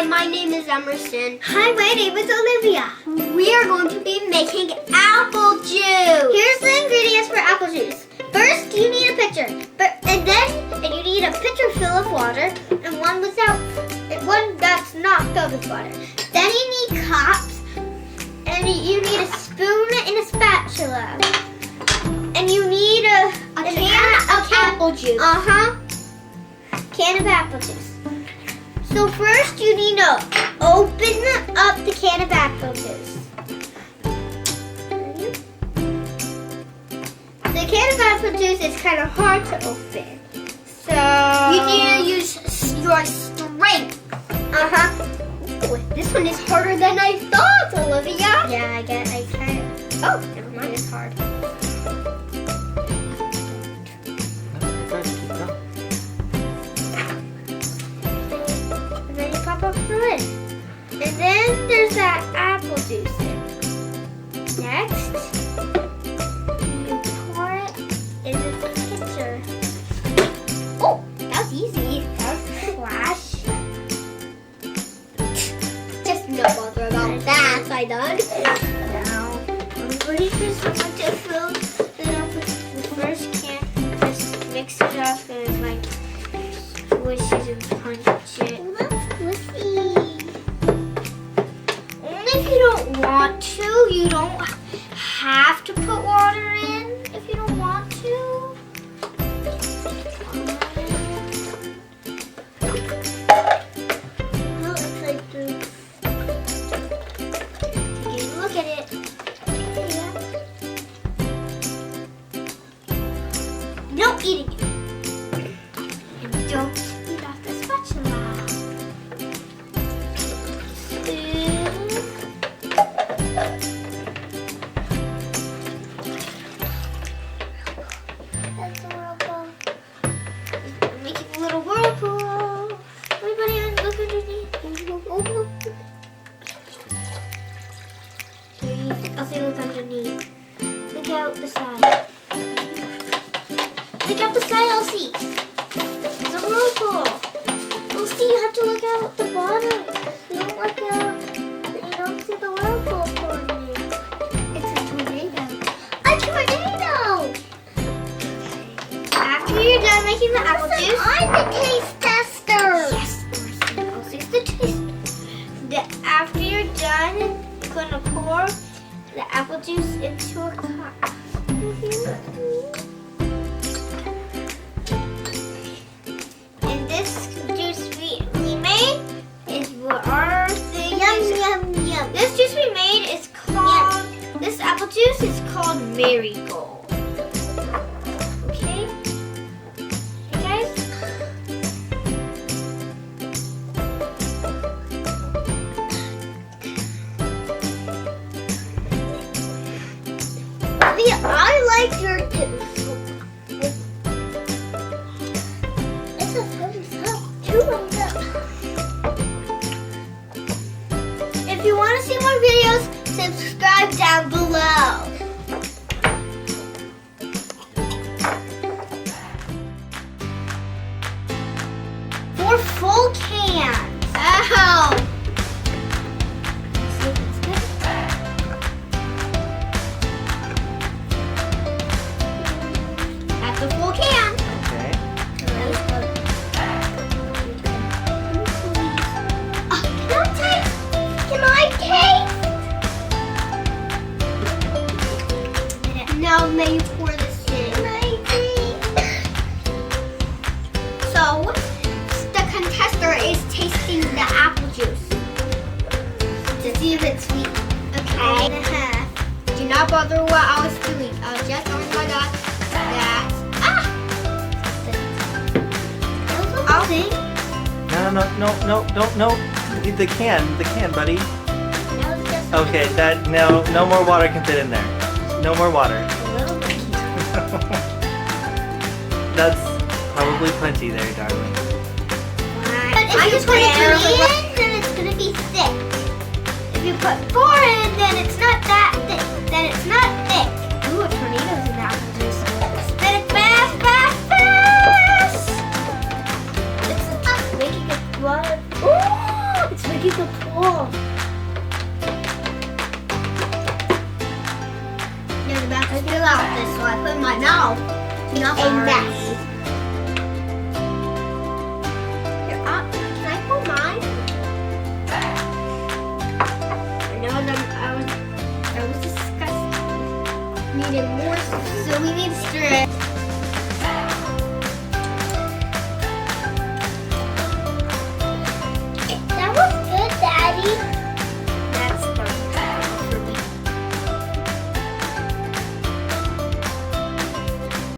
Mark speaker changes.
Speaker 1: Hi, my name is Emerson.
Speaker 2: Hi, my name is Olivia.
Speaker 1: We are going to be making apple juice.
Speaker 2: Here's the ingredients for apple juice. First, you need a pitcher, and you need a pitcher full of water, and one that's not filled with water. Then you need cups, and you need a spoon and a spatula, and you need a can of
Speaker 1: apple juice.
Speaker 2: Can of apple juice. So first, you need to open up the can of apple juice. The can of apple juice is kind of hard to open. So
Speaker 1: You need to use your strength. This one is harder than I thought, Olivia.
Speaker 2: Yeah, I kind of. Oh, never mind, it's hard. And then you pop up the lid. And then there's that apple juice in. Next, you pour it in the pitcher. Oh, that was easy. That was a splash.
Speaker 1: Just no bother about that. I done.
Speaker 2: Now, everybody just want to fill it up with the first can. Just mix it up and like squish it and punch it. Only if you don't want to. You don't have to put water in if you don't want to. Well, it's like this. Take a look at it. Yeah. No eating it. And don't eat off the spatula. That's a whirlpool. Making a little whirlpool. Everybody look underneath. I'll say look underneath. Look out the side. Look out the side, I'll see. There's a whirlpool. I'll see, you have to look out the bottom. You don't look out. You don't see the whirlpool for me. It's a tornado. A tornado! After you're done making the apple juice, I'm the taste tester. Yes, I'll see the taste. After you're done, you're gonna pour the apple juice into a cup. And this juice we made is what our thing is. Yum. This juice we made is called, this apple juice is called Marigold. Okay? Hey guys? I like your juice. It's a thumbs up. 2 thumbs up. If you want to see more videos, subscribe down below. For full cans. Ow! See if it's good. That's a full can.
Speaker 3: Okay.
Speaker 2: Can I taste? Now may you pour this in. So, the contestant is tasting the apple juice to see if it's sweet. Okay.
Speaker 1: Do not bother what I was doing. I was just on my god. That.
Speaker 2: I'll see.
Speaker 3: No, don't, no. The can, buddy.
Speaker 2: Now it's just
Speaker 3: Okay, no more water can fit in there. No more water.
Speaker 2: a little bit.
Speaker 3: That's probably plenty there, darling.
Speaker 2: But if you put 3 in, then it's going to be thick. If you put 4 in, then it's not that thick. Then it's not thick. Ooh, a tornado's in the apple juice. Spin it fast, fast, fast! It's making it water. Ooh, it's making
Speaker 1: have to fill out this, so I put my mouth. Enough
Speaker 2: a
Speaker 1: already.
Speaker 2: mess.
Speaker 1: Here, can I pull mine? I know that was disgusting. Needed more, so we need to stir it.